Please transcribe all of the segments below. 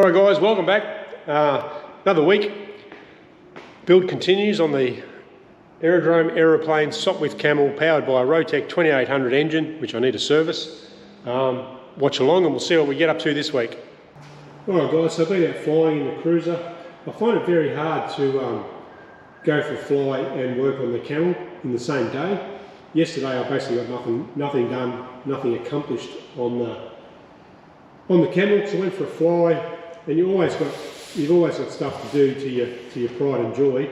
Alright guys, welcome back. Another week. Build continues on the aeroplane Sopwith Camel powered by a Rotec 2800 engine, which I need to service. Watch along and we'll see what we get up to this week. Alright guys, so I've been out flying in the cruiser. I find it very hard to go for a fly and work on the Camel in the same day. Yesterday I basically got nothing done, nothing accomplished on the Camel, so I went for a fly. And you've always got stuff to do to your pride and joy.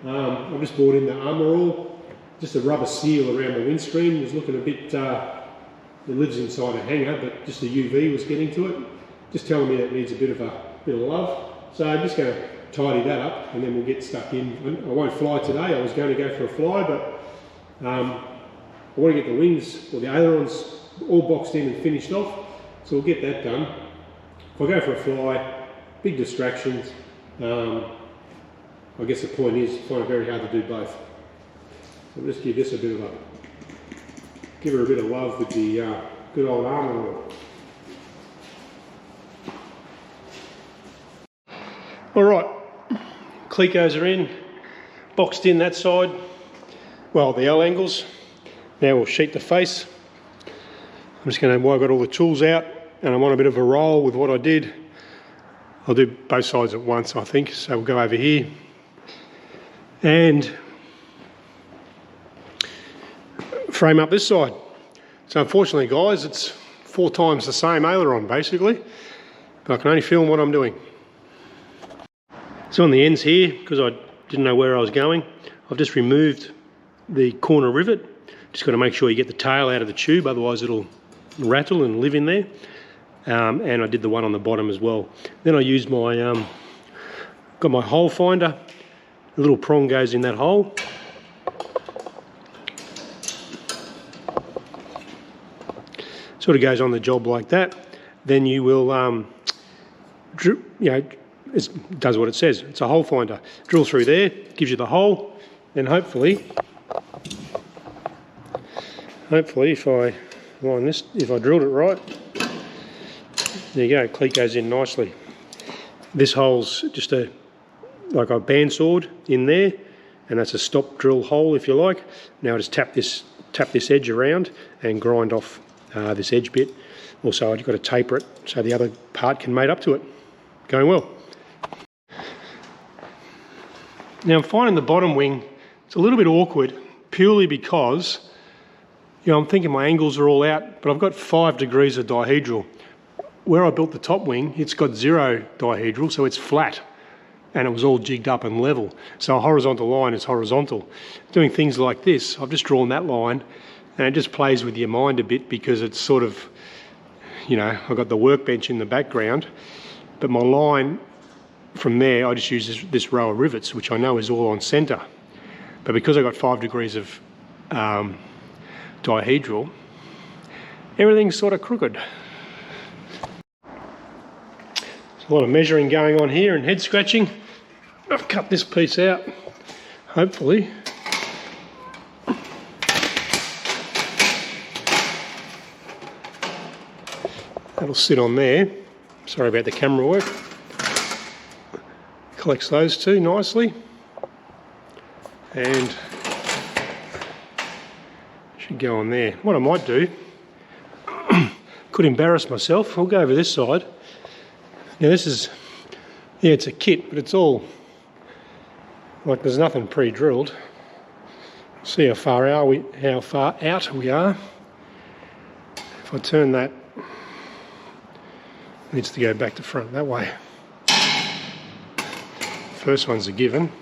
I've just brought in the armour all, just a rubber seal around the windscreen. It was looking a bit, it lives inside a hangar, but just the UV was getting to it. Just telling me that it needs a bit of love. So I'm just going to tidy that up and then we'll get stuck in. I won't fly today. I was going to go for a fly, but I want to get the wings or the ailerons all boxed in and finished off. So we'll get that done. If I go for a fly, big distractions. I guess the point is, I find it very hard to do both. So I'll just give this give her a bit of love with the good old armour oil. Alright, clecos are in, boxed in that side, well the L angles. Now we'll sheet the face. I'm just going to, while I've got all the tools out and I'm on a bit of a roll with what I did, I'll do both sides at once, I think. So we'll go over here and frame up this side. So unfortunately guys, it's 4 times the same aileron basically, but I can only film what I'm doing. So on the ends here, because I didn't know where I was going, I've just removed the corner rivet. Just got to make sure you get the tail out of the tube, otherwise it'll rattle and live in there. And I did the one on the bottom as well. Then I used my, got my hole finder. A little prong goes in that hole. Sort of goes on the job like that. Then you will, it does what it says. It's a hole finder. Drill through there, gives you the hole, and hopefully if I line this, if I drilled it right, there you go, cleat goes in nicely. This hole's just like a bandsawed in there, and that's a stop drill hole if you like. Now I just tap this edge around and grind off this edge bit. Also I've got to taper it so the other part can mate up to it. Going well. Now I'm finding the bottom wing, it's a little bit awkward purely because, you know, I'm thinking my angles are all out, but I've got 5 degrees of dihedral. Where I built the top wing, it's got 0 dihedral, so it's flat, and it was all jigged up and level. So a horizontal line is horizontal. Doing things like this, I've just drawn that line, and it just plays with your mind a bit because it's sort of, you know, I've got the workbench in the background, but my line from there, I just use this row of rivets, which I know is all on centre. But because I've got 5 degrees of dihedral, everything's sort of crooked. A lot of measuring going on here and head scratching. I've cut this piece out, hopefully. That'll sit on there. Sorry about the camera work. Collects those two nicely. And should go on there. What I might do, could embarrass myself, I'll go over this side. Now this is, yeah, it's a kit, but it's all, like there's nothing pre-drilled. See how far out we are. If I turn that, it needs to go back to front that way. First one's a given.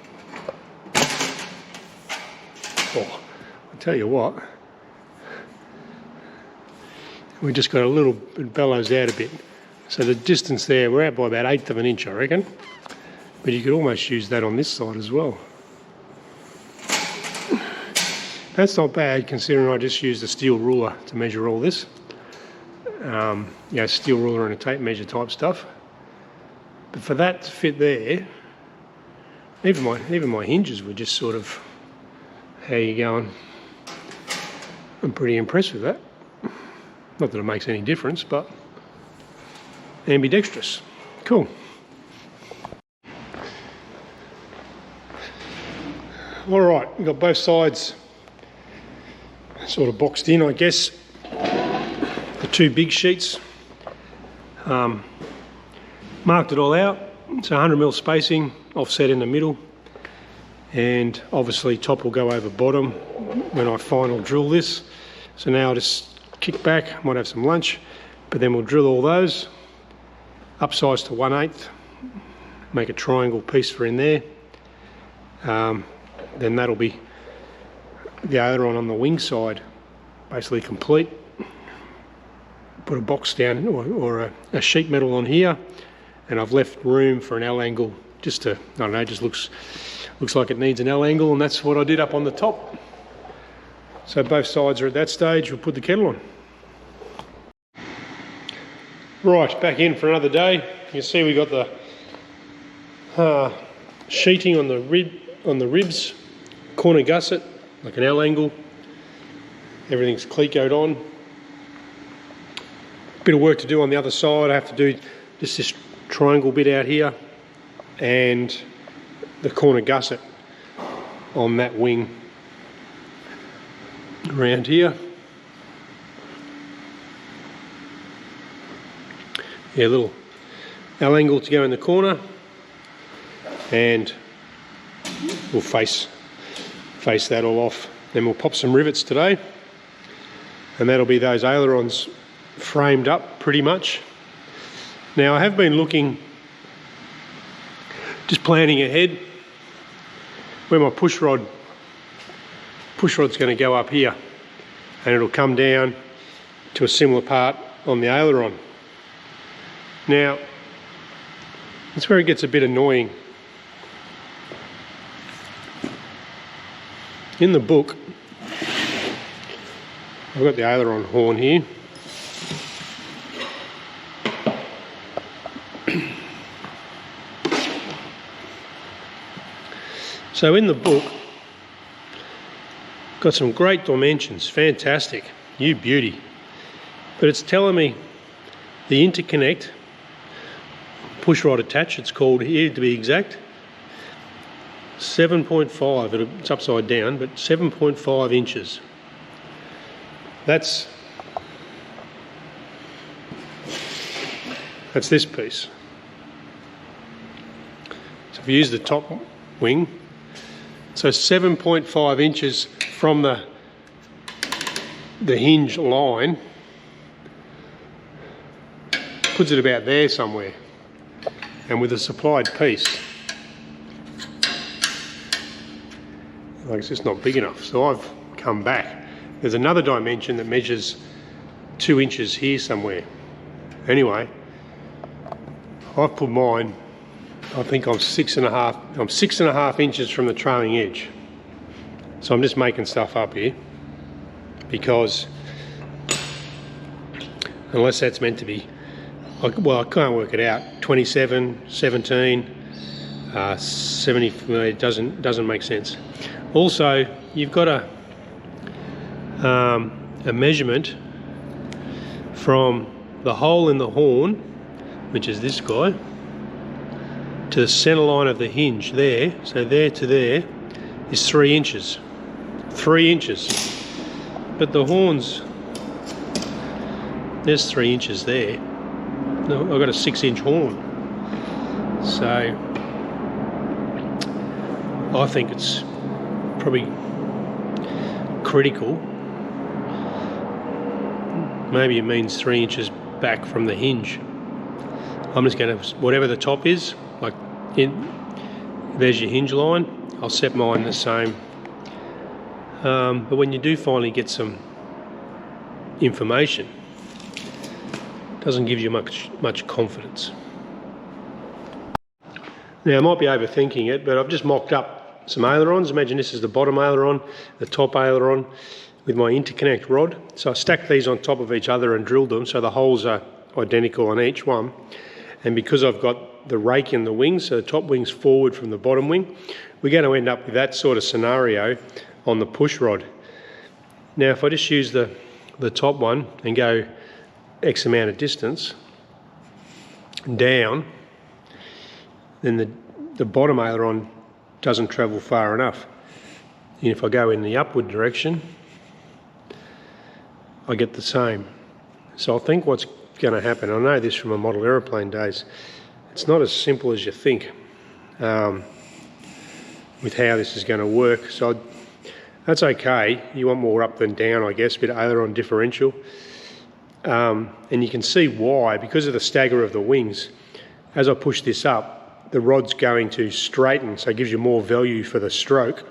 Oh, I'll tell you what, we just got a little, it bellows out a bit. So the distance there, we're out by about 1/8 of an inch, I reckon. But you could almost use that on this side as well. That's not bad considering I just used a steel ruler to measure all this. You know, steel ruler and a tape measure type stuff. But for that to fit there, even my hinges were just sort of, how you going? I'm pretty impressed with that. Not that it makes any difference, but ambidextrous. Cool. All right, we've got both sides sort of boxed in, I guess. The two big sheets. Marked it all out. It's 100mm spacing, offset in the middle, and obviously top will go over bottom when I final drill this. So now I'll just kick back, might have some lunch, but then we'll drill all those, upsize to 1/8, make a triangle piece for in there. Then that'll be the aileron on the wing side, basically complete. Put a box down or a sheet metal on here, and I've left room for an L angle, just to, I don't know, just looks like it needs an L angle, and that's what I did up on the top. So both sides are at that stage. We'll put the kettle on. Right, back in for another day. You can see we got the sheeting on the ribs, corner gusset, like an L angle. Everything's clecoed on. Bit of work to do on the other side. I have to do just this triangle bit out here and the corner gusset on that wing around here. Yeah, a little L angle to go in the corner, and we'll face that all off. Then we'll pop some rivets today, and that'll be those ailerons framed up pretty much. Now I have been looking, just planning ahead, where my push rod's going to go up here, and it'll come down to a similar part on the aileron. Now that's where it gets a bit annoying. In the book, I've got the aileron horn here. So in the book, got some great dimensions, fantastic, you beauty. But it's telling me the interconnect, push rod attach, it's called here to be exact, 7.5, it's upside down, but 7.5 inches. That's this piece. So if you use the top wing, so 7.5 inches from the hinge line, puts it about there somewhere. And with a supplied piece, like it's just not big enough. So I've come back. There's another dimension that measures 2 inches here somewhere. Anyway, I've put mine, I think I'm 6.5. I'm 6.5 inches from the trailing edge. So I'm just making stuff up here, because unless that's meant to be, well, I can't work it out. 27, 17, 70. It doesn't make sense. Also, you've got a measurement from the hole in the horn, which is this guy, to the centre line of the hinge there. So there to there is 3 inches. 3 inches. But the horns, there's 3 inches there. No, I've got a 6-inch horn. So I think it's probably critical. Maybe it means 3 inches back from the hinge. I'm just going to, whatever the top is, like there's your hinge line, I'll set mine the same. But when you do finally get some information, it doesn't give you much confidence. Now I might be overthinking it, but I've just mocked up some ailerons. Imagine this is the bottom aileron, the top aileron, with my interconnect rod. So I stacked these on top of each other and drilled them so the holes are identical on each one. And because I've got the rake in the wings, so the top wing's forward from the bottom wing, we're going to end up with that sort of scenario on the push rod. Now if I just use the top one and go X amount of distance down, then the bottom aileron doesn't travel far enough. And if I go in the upward direction, I get the same. So I think what's going to happen, I know this from my model aeroplane days, it's not as simple as you think with how this is going to work. So that's okay. You want more up than down, I guess, a bit of aileron differential. And you can see why, because of the stagger of the wings. As I push this up, the rod's going to straighten, so it gives you more value for the stroke.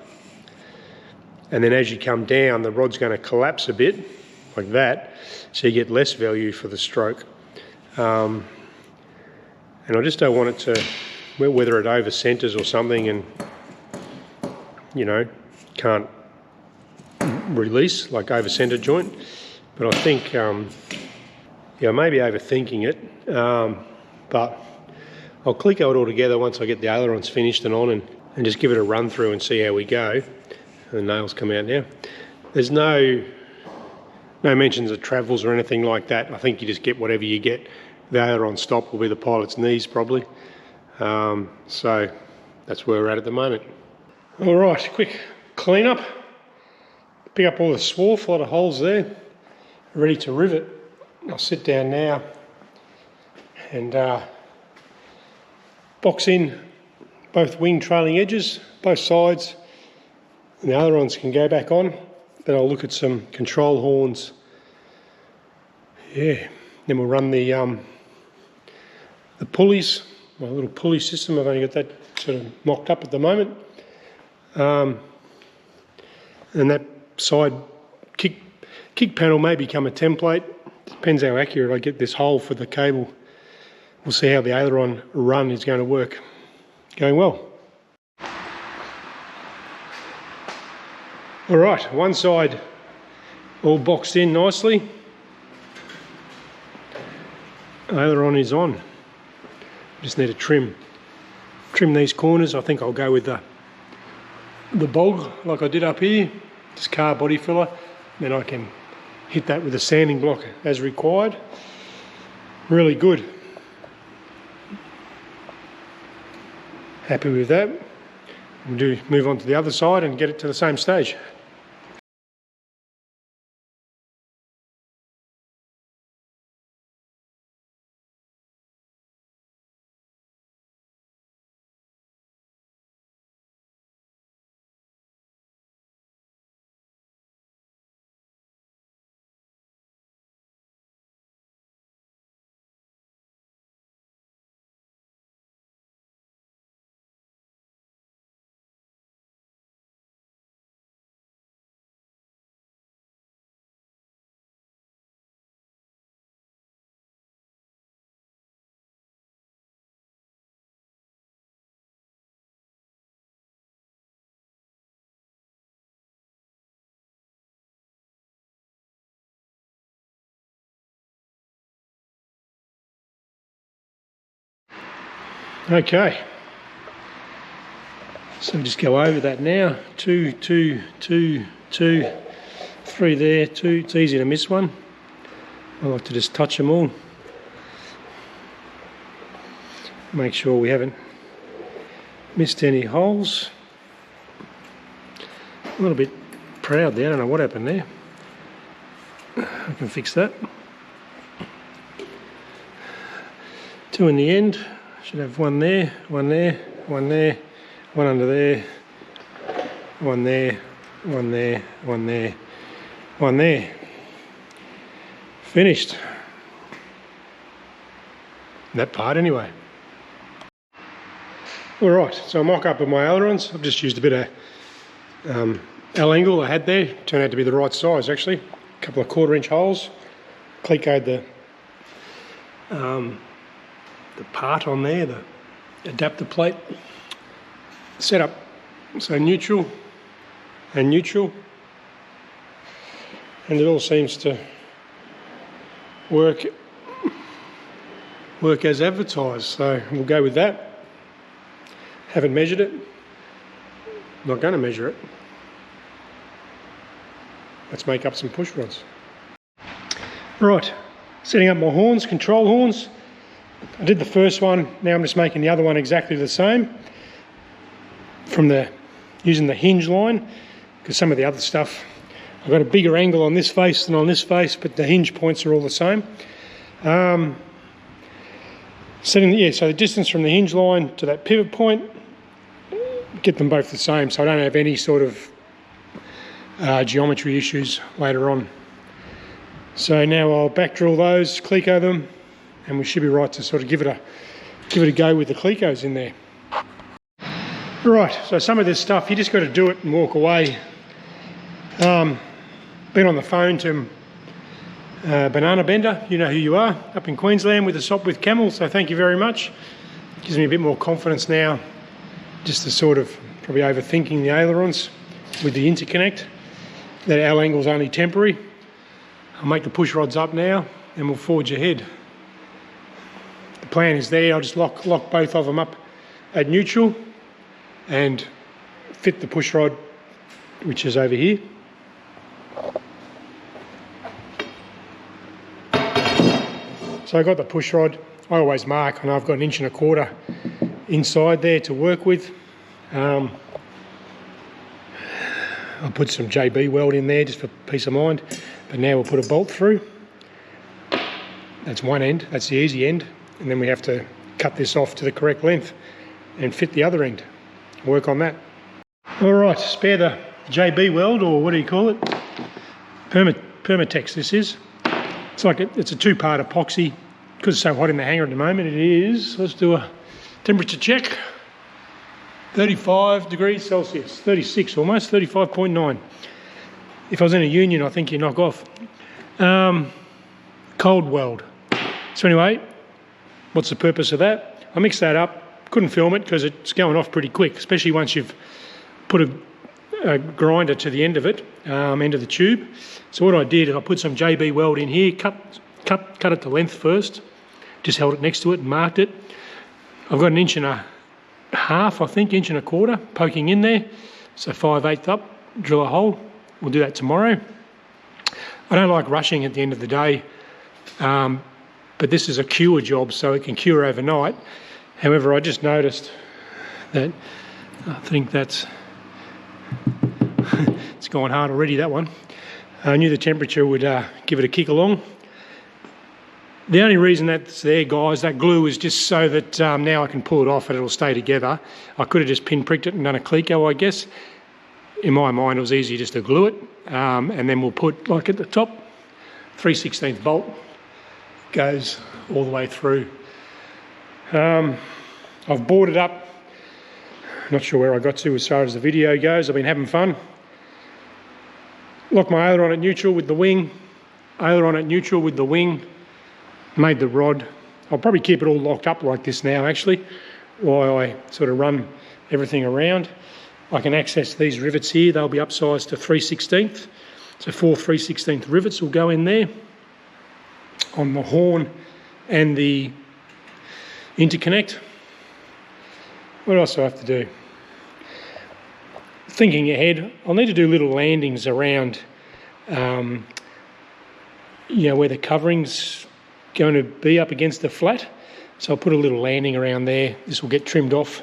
And then as you come down, the rod's going to collapse a bit, like that, so you get less value for the stroke. And I just don't want it to, whether it over centres or something and, you know, can't release, like over centre joint. But I think, yeah, maybe overthinking it, but I'll click out all together once I get the ailerons finished and on, and just give it a run through and see how we go. The nails come out now. There's no mentions of travels or anything like that. I think you just get whatever you get. The aileron stop will be the pilot's knees probably. So that's where we're at the moment. All right, quick clean up. Pick up all the swarf, a lot of holes there, ready to rivet. I'll sit down now and box in both wing trailing edges, both sides, and the ailerons can go back on. Then I'll look at some control horns. Yeah, then we'll run the pulleys, my little pulley system. I've only got that sort of mocked up at the moment. And that side kick panel may become a template. Depends how accurate I get this hole for the cable. We'll see how the aileron run is going to work. Going well. All right, one side all boxed in nicely. Aileron is on. Just need to trim these corners. I think I'll go with the bog like I did up here, just car body filler. Then I can hit that with a sanding block as required. Really good. Happy with that. We'll move on to the other side and get it to the same stage. Okay, so just go over that now. 2, 2, 2, 2, 3 there, 2. It's easy to miss one. I like to just touch them all. Make sure we haven't missed any holes. A little bit proud there, I don't know what happened there. I can fix that. 2 in the end. Should have one there, one there, one there, one under there, one there, one there, one there, one there. Finished. That part anyway. All right, so I mock up of my ailerons. I've just used a bit of L angle I had there. Turned out to be the right size actually. A couple of 1/4-inch holes. Clecoed the part on there, the adapter plate. Set up so neutral and neutral, and it all seems to work as advertised, so we'll go with that. Haven't measured it, not going to measure it. Let's make up some push rods. Right, setting up my horns, control horns. I did the first one, now I'm just making the other one exactly the same from using the hinge line, because some of the other stuff, I've got a bigger angle on this face than on this face, but the hinge points are all the same. So the distance from the hinge line to that pivot point, get them both the same, so I don't have any sort of geometry issues later on. So now I'll back drill those, cleco them, and we should be right to sort of give it a go with the clecos in there. Right, so some of this stuff you just got to do it and walk away. Been on the phone to Banana Bender, you know who you are, up in Queensland with the Sopwith Camel, so thank you very much. Gives me a bit more confidence now, just to sort of probably overthinking the ailerons with the interconnect, that our angle's only temporary. I'll make the push rods up now and we'll forge ahead. The plan is there, I'll just lock both of them up at neutral and fit the push rod, which is over here. So I got the push rod, I always mark, and I've got 1.25 inches inside there to work with. I'll put some JB weld in there just for peace of mind, but now we'll put a bolt through. That's one end, that's the easy end, and then we have to cut this off to the correct length and fit the other end. Work on that. Alright, spare the JB weld, or what do you call it? Permatex this is. It's a two-part epoxy. Because it's so hot in the hangar at the moment, it is, let's do a temperature check. 35 degrees Celsius, 36 almost, 35.9. If I was in a union, I think you knock off. Cold weld. So anyway, what's the purpose of that? I mixed that up, couldn't film it because it's going off pretty quick, especially once you've put a grinder to the end of it, end of the tube. So what I did, I put some JB weld in here, cut it to length first, just held it next to it and marked it. I've got 1.5 inches, I think, 1.25 inches poking in there, so 5/8 up, drill a hole. We'll do that tomorrow. I don't like rushing at the end of the day, but this is a cure job, so it can cure overnight. However, I just noticed that I think that's it's gone hard already, that one. I knew the temperature would give it a kick along. The only reason that's there, guys, that glue is just so that now I can pull it off and it'll stay together. I could have just pin-pricked it and done a cleco, I guess. In my mind, it was easier just to glue it. And then we'll put, like at the top, 3/16 bolt goes all the way through. I've boarded up. Not sure where I got to as far as the video goes. I've been having fun. Lock my aileron at neutral with the wing. Aileron at neutral with the wing. Made the rod. I'll probably keep it all locked up like this now actually, while I sort of run everything around. I can access these rivets here, they'll be upsized to 3/16. So 4 3/16 rivets will go in there on the horn and the interconnect. What else do I have to do? Thinking ahead, I'll need to do little landings around where the covering's going to be up against the flat. So I'll put a little landing around there. This will get trimmed off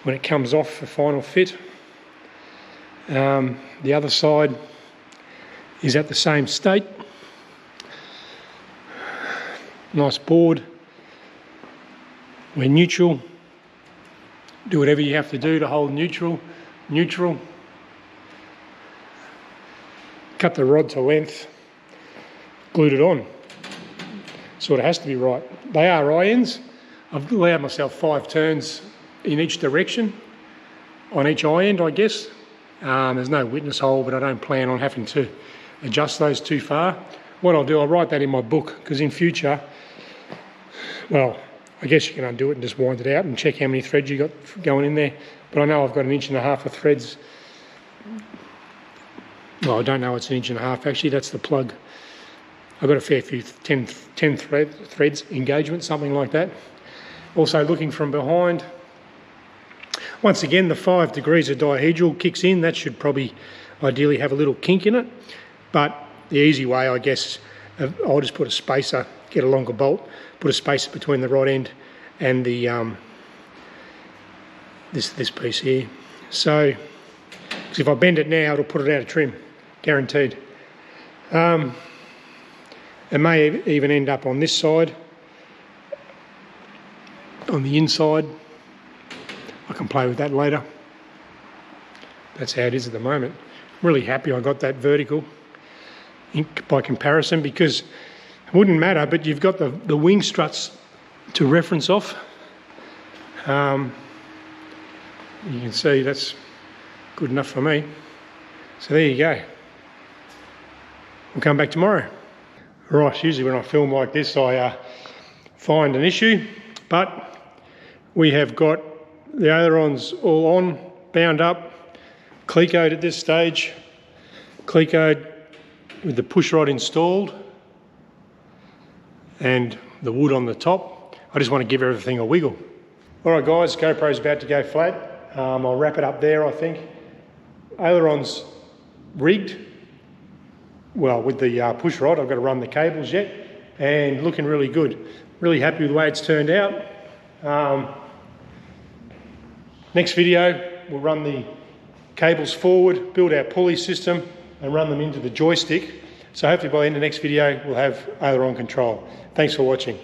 when it comes off for final fit. The other side is at the same state. Nice board. We're neutral. Do whatever you have to do to hold neutral. Neutral. Cut the rod to length. Glued it on. Sort of has to be right. They are eye-ends. I've allowed myself 5 turns in each direction on each eye end, I guess. There's no witness hole, but I don't plan on having to adjust those too far. What I'll do, I'll write that in my book, because in future, well, I guess you can undo it and just wind it out and check how many threads you got going in there. But I know I've got 1.5 inches of threads. Well, I don't know it's 1.5 inches actually, that's the plug. I've got a fair few, 10 threads, engagement, something like that. Also looking from behind. Once again, the 5 degrees of dihedral kicks in. That should probably ideally have a little kink in it. But the easy way, I guess, I'll just put a spacer, get a longer bolt, put a spacer between the rod end and the this piece here. So Because if I bend it now, it'll put it out of trim, guaranteed. It may even end up on this side, on the inside. I can play with that later. That's how it is at the moment. I'm really happy I got that vertical by comparison, because it wouldn't matter, but you've got the wing struts to reference off. You can see that's good enough for me. So there you go. We'll come back tomorrow. Right, usually when I film like this I find an issue, but we have got the ailerons all on, bound up, clecoed at this stage, clecoed with the push rod installed and the wood on the top. I just want to give everything a wiggle. Alright guys, GoPro's about to go flat. I'll wrap it up there, I think. Ailerons rigged. Well, with the push rod, I've got to run the cables yet, and looking really good. Really happy with the way it's turned out. Next video, we'll run the cables forward, build our pulley system, and run them into the joystick. So hopefully by the end of the next video, we'll have aileron control. Thanks for watching.